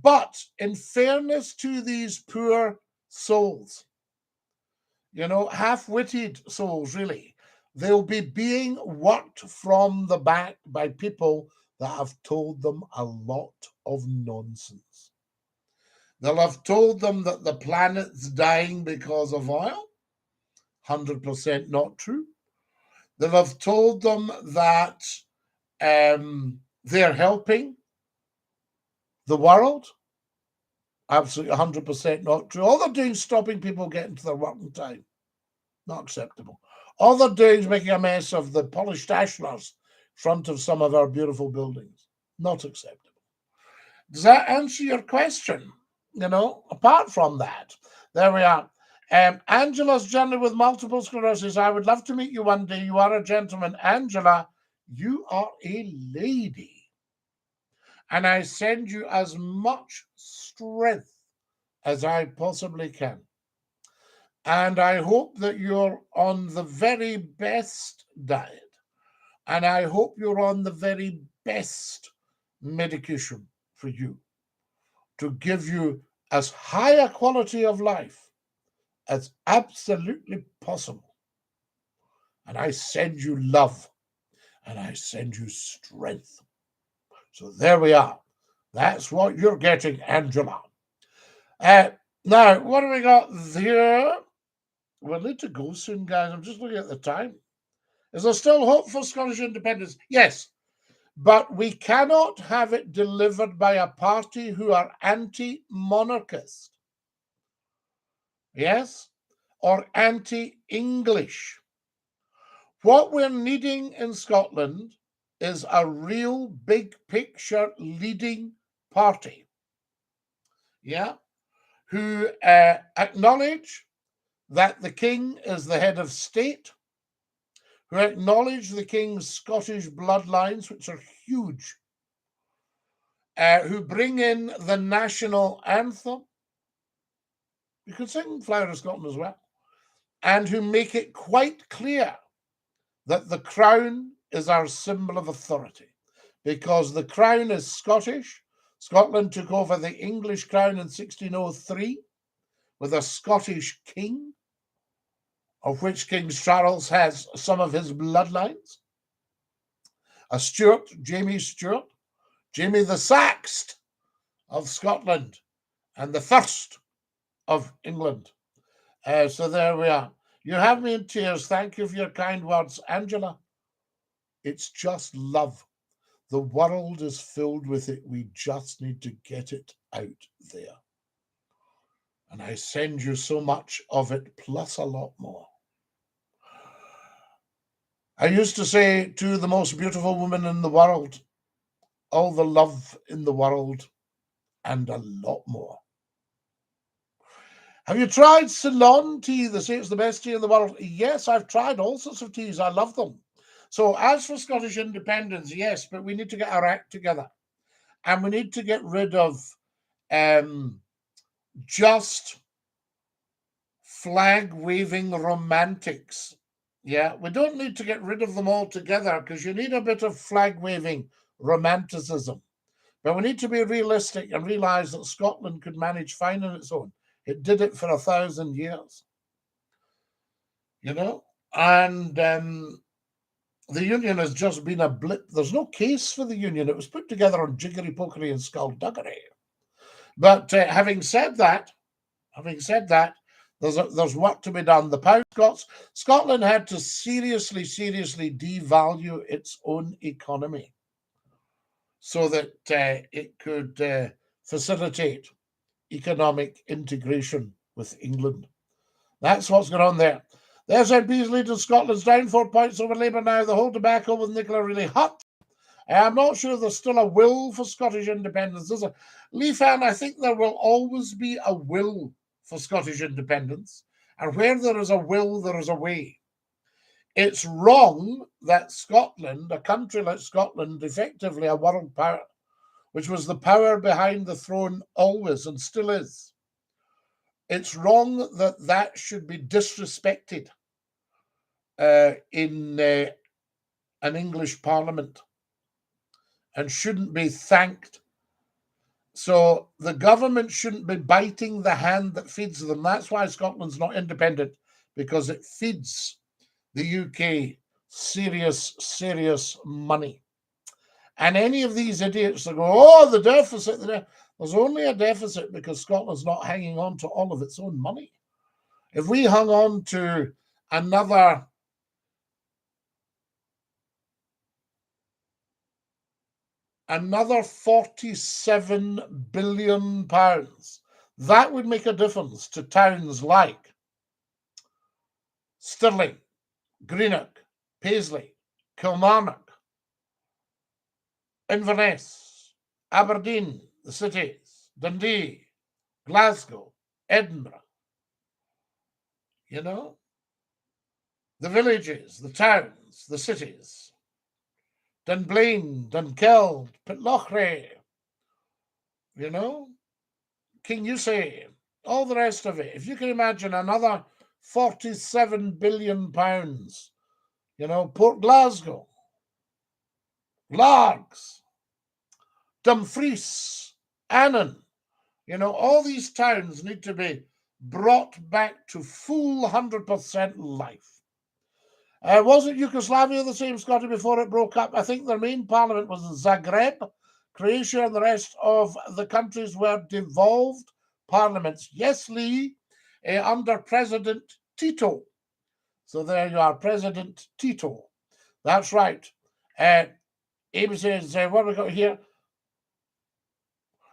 [SPEAKER 1] But in fairness to these poor souls, half-witted souls, really, they'll be being worked from the back by people that have told them a lot of nonsense. They'll have told them that the planet's dying because of oil. 100% not true. They'll have told them that they're helping the world. Absolutely 100% not true. All they're doing is stopping people getting to their working time. Not acceptable. All they're doing is making a mess of the polished ashlars front of some of our beautiful buildings. Not acceptable. Does that answer your question? Apart from that, there we are. Angela's journey with multiple sclerosis. I would love to meet you one day. You are a gentleman. Angela, you are a lady. And I send you as much strength as I possibly can. And I hope that you're on the very best diet. And I hope you're on the very best medication for you to give you as high a quality of life as absolutely possible. And I send you love and I send you strength. So there we are. That's what you're getting, Angela. Now, what do we got here? We're late to go soon, guys. I'm just looking at the time. Is there still hope for Scottish independence? Yes. But we cannot have it delivered by a party who are anti-monarchist. Yes? Or anti-English. What we're needing in Scotland is a real big picture leading party. Yeah? Who acknowledge that the king is the head of state, who acknowledge the king's Scottish bloodlines, which are huge, who bring in the national anthem. You could sing Flower of Scotland as well. And who make it quite clear that the crown is our symbol of authority, because the crown is Scottish. Scotland took over the English crown in 1603 with a Scottish king, of which King Charles has some of his bloodlines. a Stuart, Jamie Stuart, Jamie the Sixth of Scotland, and the first of England. So there we are. You have me in tears. Thank you for your kind words, Angela. It's just love. The world is filled with it. We just need to get it out there. And I send you so much of it, plus a lot more. I used to say to the most beautiful woman in the world, all the love in the world and a lot more. Have you tried Ceylon tea? They say it's the best tea in the world. Yes, I've tried all sorts of teas. I love them. So as for Scottish independence, yes, but we need to get our act together. And we need to get rid of just flag-waving romantics. Yeah, we don't need to get rid of them altogether because you need a bit of flag-waving romanticism. But we need to be realistic and realise that Scotland could manage fine on its own. It did it for 1,000 years, and the union has just been a blip. There's no case for the union. It was put together on jiggery-pokery and skullduggery. But having said that, there's work to be done. The pound Scotland had to seriously devalue its own economy so that it could facilitate economic integration with England. That's what's going on there. The SNP's lead in Scotland's down 4 points over Labour now. The whole debacle with Nicola really hot. I'm not sure there's still a will for Scottish independence. There's a Lee fan, I think there will always be a will for Scottish independence. And where there is a will, there is a way. It's wrong that Scotland, a country like Scotland, effectively a world power, which was the power behind the throne always and still is. It's wrong that that should be disrespected in an English parliament and shouldn't be thanked. So the government shouldn't be biting the hand that feeds them. That's why Scotland's not independent, because it feeds the UK serious money. And any of these idiots that go, oh, the deficit, there's only a deficit because Scotland's not hanging on to all of its own money. If we hung on to another £47 billion, that would make a difference to towns like Stirling, Greenock, Paisley, Kilmarnock, Inverness, Aberdeen, the cities, Dundee, Glasgow, Edinburgh. The villages, the towns, the cities. Dunblane, Dunkeld, Pitlochry, King Yusey, all the rest of it. If you can imagine another £47 billion, Port Glasgow, Largs, Dumfries, Annan, all these towns need to be brought back to full 100% life. Wasn't Yugoslavia the same, Scotty, before it broke up? I think their main parliament was in Zagreb. Croatia and the rest of the countries were devolved parliaments. Yes, Lee, under President Tito. So there you are, President Tito. That's right. Amy says, what have we got here?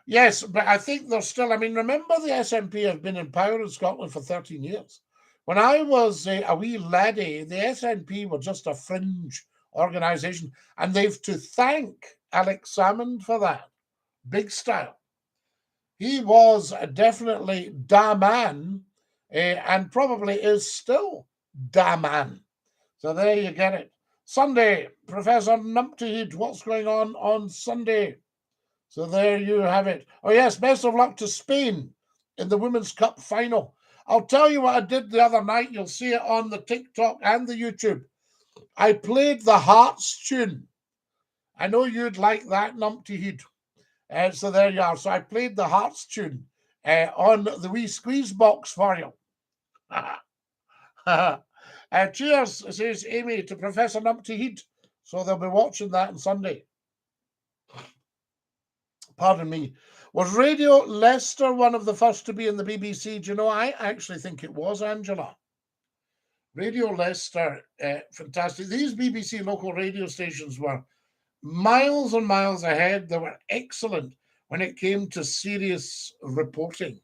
[SPEAKER 1] Yes, but I think there's still, remember the SNP have been in power in Scotland for 13 years. When I was a wee laddie, the SNP were just a fringe organisation, and they've to thank Alex Salmond for that. Big style. He was definitely da man, and probably is still da man. So there you get it. Sunday, Professor Numpty, what's going on Sunday? So there you have it. Oh yes, best of luck to Spain in the Women's Cup final. I'll tell you what I did the other night. You'll see it on the TikTok and the YouTube. I played the Hearts tune. I know you'd like that, Numpty Heed. So there you are. So I played the Hearts tune on the wee squeeze box for you. Cheers, says Amy, to Professor Numpty Heed. So they'll be watching that on Sunday. Pardon me. Was Radio Leicester one of the first to be in the BBC? Do you know, I actually think it was, Angela. Radio Leicester, fantastic. These BBC local radio stations were miles and miles ahead. They were excellent when it came to serious reporting,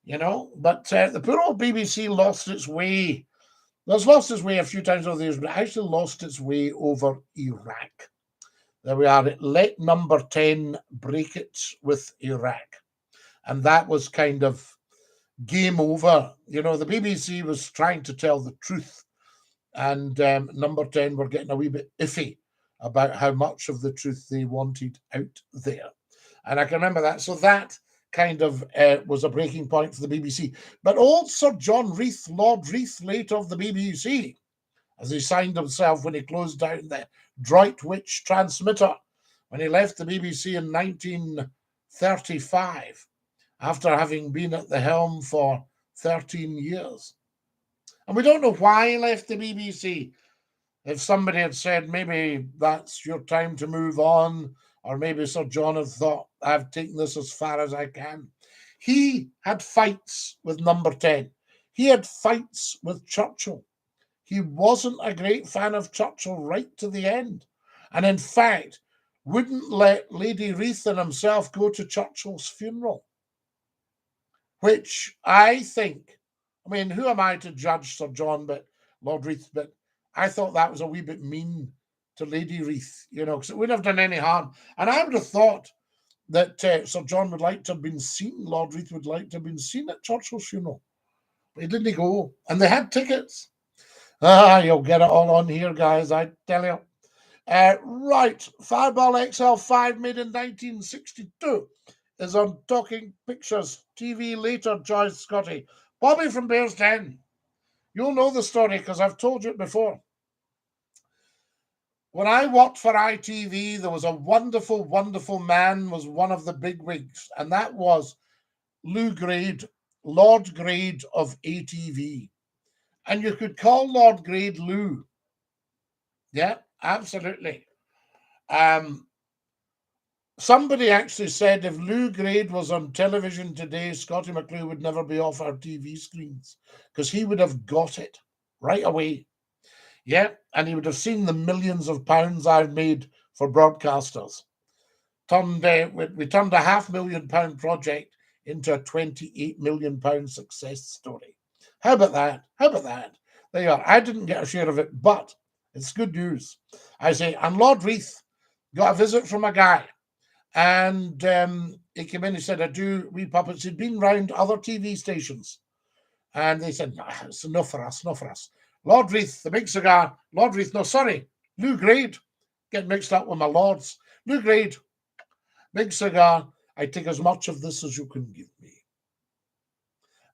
[SPEAKER 1] But the poor old BBC lost its way. It's lost its way a few times over the years, but it actually lost its way over Iraq. There we are. It let number 10 break it with Iraq. And that was kind of game over. The BBC was trying to tell the truth. And number 10 were getting a wee bit iffy about how much of the truth they wanted out there. And I can remember that. So that kind of was a breaking point for the BBC. But old Sir John Reith, Lord Reith, late of the BBC, as he signed himself when he closed down the Droitwich transmitter, when he left the BBC in 1935, after having been at the helm for 13 years. And we don't know why he left the BBC. If somebody had said, maybe that's your time to move on, or maybe Sir John had thought, I've taken this as far as I can. He had fights with number 10. He had fights with Churchill. He wasn't a great fan of Churchill right to the end. And in fact, wouldn't let Lady Reith and himself go to Churchill's funeral. Which I think, who am I to judge Sir John, but Lord Reith, but I thought that was a wee bit mean to Lady Reith, because it wouldn't have done any harm. And I would have thought that Sir John would like to have been seen, Lord Reith would like to have been seen at Churchill's funeral. But he didn't go. And they had tickets. You'll get it all on here, guys, I tell you. Right, Fireball XL5 made in 1962 is on Talking Pictures TV later, Joyce Scottie. Bobby from Bears Den. You'll know the story because I've told you it before. When I worked for ITV, there was a wonderful, wonderful man, was one of the bigwigs, and that was Lou Grade, Lord Grade of ATV. And you could call Lord Grade Lou. Yeah, absolutely. Somebody actually said if Lou Grade was on television today, Scottie McClue would never be off our TV screens because he would have got it right away. Yeah, and he would have seen the millions of pounds I've made for broadcasters. We turned a £500,000 project into a £28 million success story. How about that? There you are. I didn't get a share of it, but it's good news. I say, and Lord Reith got a visit from a guy. And he came in, he said, I do wee puppets. He'd been round other TV stations. And they said, no, it's enough for us. Lord Reith, the big cigar. Lord Reith, no, sorry. Lou Grade. Get mixed up with my lords. Lou Grade, big cigar. I take as much of this as you can give me.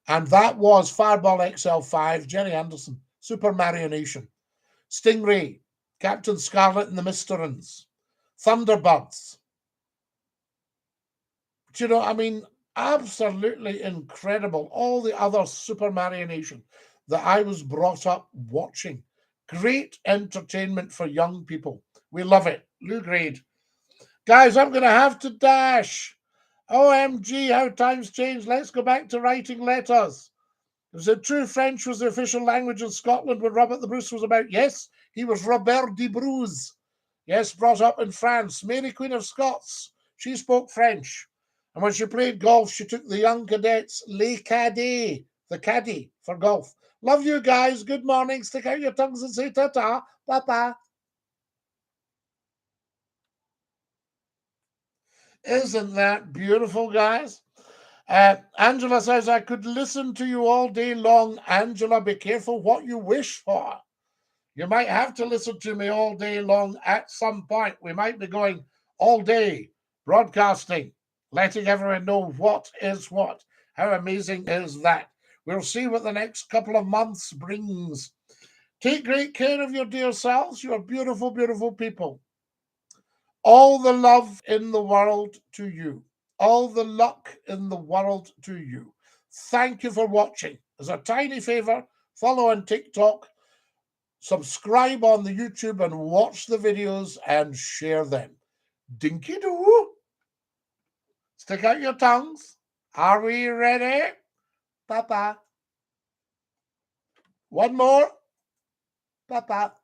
[SPEAKER 1] And that was Fireball XL5, Jerry Anderson, Super Mario Nation, Stingray, Captain Scarlet and the Mysterins, Thunderbirds. Absolutely incredible. All the other Super Mario Nation that I was brought up watching. Great entertainment for young people. We love it. Lou Grade. Guys, I'm going to have to dash. OMG, how times change. Let's go back to writing letters. Was it true French was the official language in Scotland when Robert the Bruce was about? Yes, he was Robert de Bruce. Yes, brought up in France. Mary Queen of Scots. She spoke French. And when she played golf, she took the young cadets, les cadets, the caddy for golf. Love you guys. Good morning. Stick out your tongues and say ta-ta. Bye-bye. Isn't that beautiful, guys? Angela says, I could listen to you all day long. Angela, be careful what you wish for. You might have to listen to me all day long at some point. We might be going all day broadcasting, letting everyone know what is what. How amazing is that? We'll see what the next couple of months brings. Take great care of your dear selves. You are beautiful, beautiful people. All the love in the world to you. All the luck in the world to you. Thank you for watching. As a tiny favor, follow on TikTok. subscribe on the YouTube and watch the videos and share them. Dinky-doo. Stick out your tongues. Are we ready? Papa. One more. Papa.